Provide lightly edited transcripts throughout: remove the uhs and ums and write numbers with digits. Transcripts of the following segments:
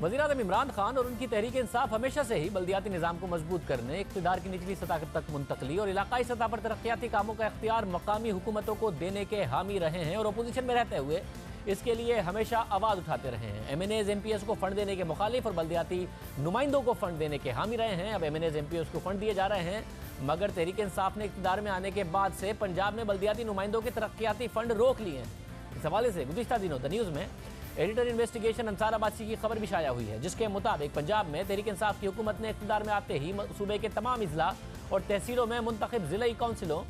वज़ीर-ए-आज़म इमरान खान और उनकी तहरीक इंसाफ हमेशा से ही बल्दियाती निज़ाम को मजबूत करने, इक़्तिदार की निचली सतह तक मुंतकली और इलाकाई सतह पर तरक्याती कामों का इख्तियार मकामी हुकूमतों को देने के हामी रहे हैं और अपोजिशन में रहते हुए इसके लिए हमेशा आवाज़ उठाते रहे हैं। MNAs MPs को फंड देने के मुखालिफ और बल्दियाती नुमाइंदों को फंड देने के हामी रहे हैं। अब MNAs MPs को फंड दिए जा रहे हैं, मगर तहरीक इंसाफ ने इक़्तिदार में आने के बाद से पंजाब में बल्दियाती नुमाइंदों के तरक्याती फंड रोक लिए हैं। इस हवाले से गुज़िश्ता दिनों द न्यूज़ में एडिटर इन्वेस्टिगेशन अंसार अब्बासी की खबर भी शाया हुई है, जिसके मुताबिक पंजाब में तहरीक इंसाफ की हुकूमत ने इक़्तिदार में आते ही सूबे के तमाम इजला और तहसीलों में मुंतखब ज़िलाई काउंसिलों,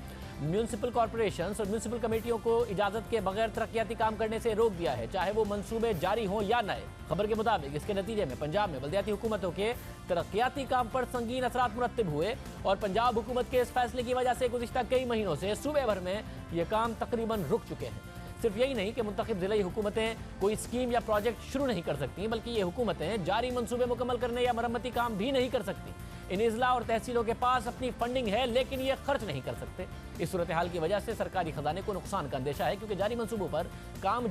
म्यूनसिपल कॉरपोरेशंस और म्यूनसिपल कमेटियों को इजाज़त के बगैर तरक्याती काम करने से रोक दिया है, चाहे वो मंसूबे जारी हों या नए। खबर के मुताबिक इसके नतीजे में पंजाब में बल्दियाती हुकूमतों के तरक्याती काम पर संगीन असरात मुरत्तिब हुए और पंजाब हुकूमत के इस फैसले की वजह से गुज़िश्ता कई महीनों से सूबे भर में ये काम तकरीबन रुक चुके हैं। सिर्फ यही नहीं कि मुंतखब ज़िलाई हुकूमतें कोई स्कीम या प्रोजेक्ट शुरू नहीं कर सकती, बल्कि ये हुकूमतें जारी मंसूबे मुकम्मल करने या मरम्मती काम भी नहीं कर सकती। इन इजला और तहसीलों के पास अपनी फंडिंग है, लेकिन ये खर्च नहीं कर सकते। इस सूरत हाल की वजह से सरकारी खजाने को नुकसान का अंदेशा है, क्योंकि जारी मंसूबों पर काम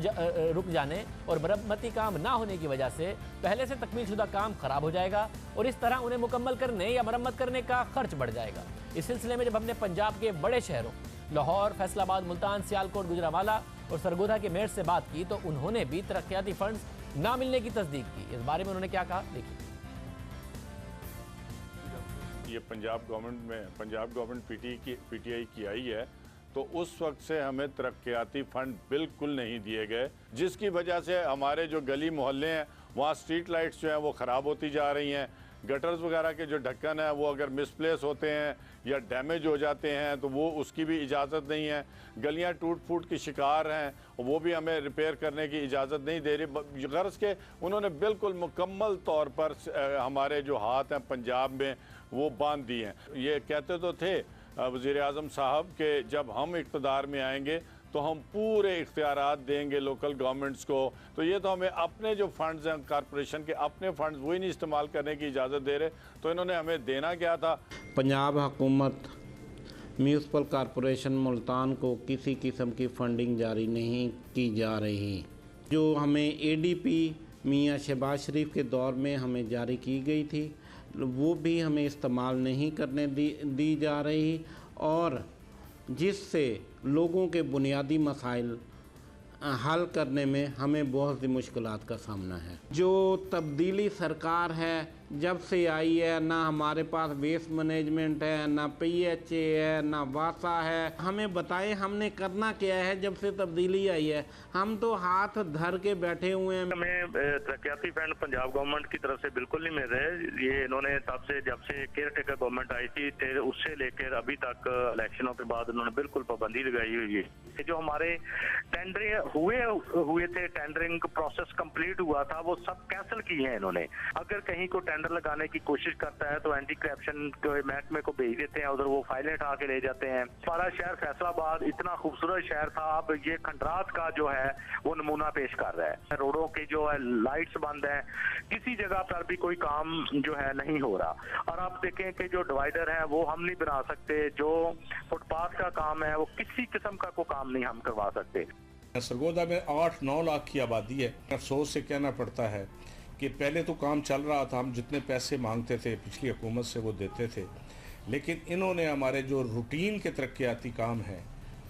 रुक जाने और मरम्मती काम ना होने की वजह से पहले से तकमील शुदा काम खराब हो जाएगा और इस तरह उन्हें मुकम्मल करने या मरम्मत करने का खर्च बढ़ जाएगा। इस सिलसिले में जब हमने पंजाब के बड़े शहरों लाहौर, फैसलाबाद, मुल्तान, सियालकोट, गुजरांवाला और सरगोधा के मेयर से बात की, तो उन्होंने भी तरक्याती फंड्स ना मिलने की तस्दीक की। इस बारे में उन्होंने क्या कहा, देखिए। ये पंजाब गवर्नमेंट पीटीआई की आई है, तो उस वक्त से हमें तरक्याती फंड बिल्कुल नहीं दिए गए, जिसकी वजह से हमारे जो गली मोहल्ले हैं वहाँ स्ट्रीट लाइट्स जो हैं वो ख़राब होती जा रही हैं। गटर्स वगैरह के जो ढक्कन है वो अगर मिसप्लेस होते हैं या डैमेज हो जाते हैं तो वो उसकी भी इजाज़त नहीं है। गलियां टूट फूट की शिकार हैं, वो भी हमें रिपेयर करने की इजाज़त नहीं दे रही। गर्ज के उन्होंने बिल्कुल मुकम्मल तौर पर हमारे जो हाथ हैं पंजाब में वो बांध दिए हैं। ये कहते तो थे वज़ीर-ए-आज़म साहब के जब हम इक़्तिदार में आएंगे तो हम पूरे इख्तियारात देंगे लोकल गवर्नमेंट्स को, तो ये तो हमें अपने जो फंड्स हैं कॉरपोरेशन के अपने फंड्स वही नहीं इस्तेमाल करने की इजाज़त दे रहे, तो इन्होंने हमें देना क्या था। पंजाब हुकूमत म्यूनसिपल कॉरपोरेशन मुल्तान को किसी किस्म की फंडिंग जारी नहीं की जा रही। जो हमें ADP मियाँ शहबाज शरीफ के दौर में हमें जारी की गई थी वो भी हमें इस्तेमाल नहीं करने दी जा रही, और जिससे लोगों के बुनियादी मसाइल हल करने में हमें बहुत सी मुश्किलात का सामना है। जो तब्दीली सरकार है जब से आई है, ना हमारे पास वेस्ट मैनेजमेंट है, ना PHA है, ना वासा है। हमें बताएं हमने करना क्या है जब से तब्दीली आई है। हम तो हाथ धर के बैठे हुए हैं। हमें तरक्याती फंड पंजाब गवर्नमेंट की तरफ से बिल्कुल नहीं मिल रहे। ये इन्होंने जब से केयर टेकर गवर्नमेंट आई थी उससे लेकर अभी तक इलेक्शनों के बाद उन्होंने बिल्कुल पाबंदी लगाई हुई है। जो हमारे टेंडर हुए थे, टेंडरिंग प्रोसेस कंप्लीट हुआ था, वो सब कैंसिल किए हैं इन्होंने। अगर कहीं को टेंडर लगाने की कोशिश करता है तो एंटी करप्शन के महकमे को भेज देते हैं, उधर वो फाइलें उठा के ले जाते हैं। हमारा शहर फैसलाबाद इतना खूबसूरत शहर था, अब ये खंडरात का जो है वो नमूना पेश कर रहा है। रोडों की जो है लाइट्स बंद है, किसी जगह पर भी कोई काम जो है नहीं हो रहा। और आप देखें कि जो डिवाइडर है वो हम नहीं बना सकते, जो फुटपाथ का काम है वो किसी किस्म का कोई काम नहीं हम करवा सकते। सरगोधा में 8-9 लाख की आबादी है। अफसोस से कहना पड़ता है कि पहले तो काम चल रहा था, हम जितने पैसे मांगते थे पिछली हुकूमत से वो देते थे, लेकिन इन्होंने हमारे जो रूटीन के तरक्याती काम हैं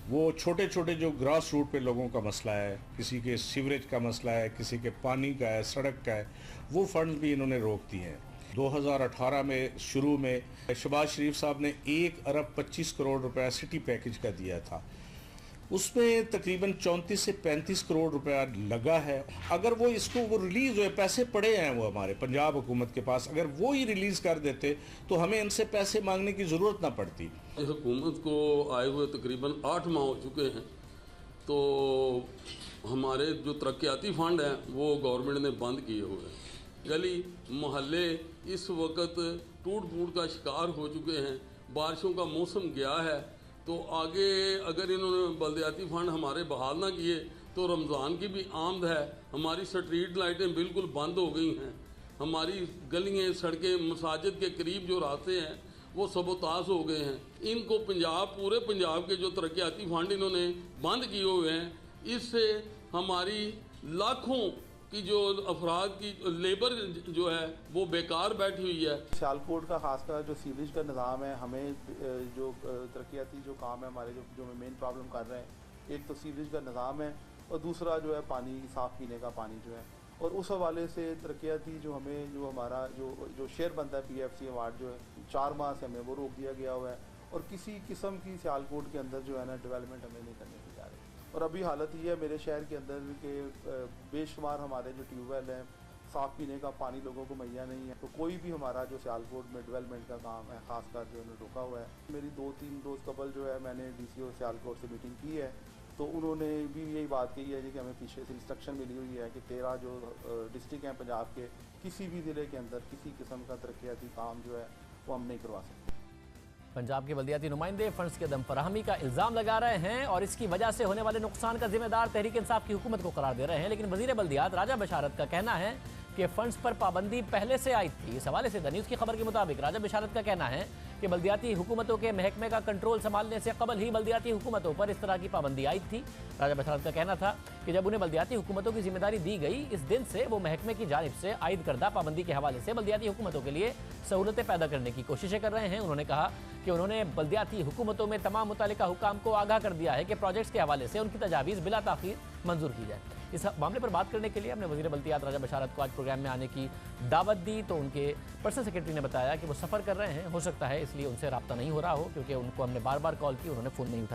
वो छोटे छोटे जो ग्रास रूट पे लोगों का मसला है, किसी के सीवरेज का मसला है, किसी के पानी का है, सड़क का है, वो फंड भी इन्होंने रोक दिए हैं। 2018 में शुरू में शहबाज शरीफ साहब ने 1 अरब 25 करोड़ रुपया सिटी पैकेज का दिया था, उसमें तकरीबन 34 से 35 करोड़ रुपया लगा है। अगर वो रिलीज़ हुए, पैसे पड़े हैं वो हमारे पंजाब हुकूमत के पास, अगर वो ही रिलीज़ कर देते तो हमें इनसे पैसे मांगने की ज़रूरत ना पड़ती। हुकूमत को आए हुए तकरीबन 8 माह हो चुके हैं, तो हमारे जो तरक्याती फंड हैं वो गवर्नमेंट ने बंद किए हुए हैं। गली मोहल्ले इस वक्त टूट फूट का शिकार हो चुके हैं। बारिशों का मौसम गया है, तो आगे अगर इन्होंने बल्दियाती फंड हमारे बहाल ना किए तो रमज़ान की भी आमद है। हमारी स्ट्रीट लाइटें बिल्कुल बंद हो गई हैं, हमारी गलियाँ सड़कें मसाजिद के करीब जो रास्ते हैं वो सबोताश हो गए हैं। इनको पूरे पंजाब के जो तरक्याती फंड इन्होंने बंद किए हुए हैं, इससे हमारी लाखों कि जो अफराद की लेबर जो है वो बेकार बैठी हुई है। सियालकोट का खासकर जो सीवरेज का निज़ाम है, हमें जो तरक्याती जो काम है हमारे जो मेन प्रॉब्लम कर रहे हैं, एक तो सीवरेज का निज़ाम है और दूसरा जो है पानी, साफ़ पीने का पानी जो है। और उस हवाले से तरक्याती जो हमें जो हमारा जो शेयर बनता है PFC अवार्ड जो है 4 माह से हमें वो रोक दिया गया हुआ है और किसी किस्म की सियालकोट के अंदर जो है ना डेवलपमेंट हमें नहीं करने की जा रही। और अभी हालत ये है मेरे शहर के अंदर के बेशुमार हमारे जो ट्यूबवेल हैं, साफ़ पीने का पानी लोगों को मुहैया नहीं है। तो कोई भी हमारा जो सियालकोट में डेवलपमेंट का काम है ख़ासकर जो है रोका हुआ है। मेरी 2-3 रोज़ कबल जो है मैंने DCO सियालकोट से मीटिंग की है, तो उन्होंने भी यही बात कही है कि हमें पीछे से इंस्ट्रक्शन मिली हुई है कि 13 जो डिस्ट्रिक्ट हैं पंजाब के, किसी भी ज़िले के अंदर किसी किस्म का तरक्याती काम जो है वो हम नहीं करवा सकते। पंजाब के बल्दियाती नुमाइंदे फंड्स के दम फराहमी का इल्ज़ाम लगा रहे हैं और इसकी वजह से होने वाले नुकसान का जिम्मेदार तहरीक इंसाफ की हुकूमत को करार दे रहे हैं। लेकिन वजीर बल्दियात राजा बशारत का कहना है कि फंड्स पर पाबंदी पहले से आई थी। इस हवाले से द न्यूज़ की खबर के मुताबिक राजा बशारत का कहना है कि बल्दियाती हुकूमतों के महकमे का कंट्रोल संभालने से कबल ही बल्दियाती हुकूमतों पर इस तरह की पाबंदी आई थी। राजा बशारत का कहना था कि जब उन्हें बल्दियाती हुकूमतों की जिम्मेदारी दी गई, इस दिन से वो महकमे की जानिब से आयद करदा पाबंदी के हवाले से बल्दियाती हुकूमतों के लिए सहूलतें पैदा करने की कोशिशें कर रहे हैं। उन्होंने कहा कि उन्होंने बल्दियाती हुकूमतों में तमाम मुतालिका हुकाम को आगाह कर दिया है कि प्रोजेक्ट्स के हवाले से उनकी तजावीज़ बिला ताख़ीर मंजूर की जाए। इस मामले पर बात करने के लिए हमने वज़ीर बल्दियात राजा बशारत को आज प्रोग्राम में आने की दावत दी, तो उनके पर्सनल सेक्रेटरी ने बताया कि वो सफ़र कर रहे हैं, हो सकता है इसलिए उनसे रब्ता नहीं हो रहा हो, क्योंकि उनको हमने बार बार कॉल की, उन्होंने फ़ोन नहीं उठाया।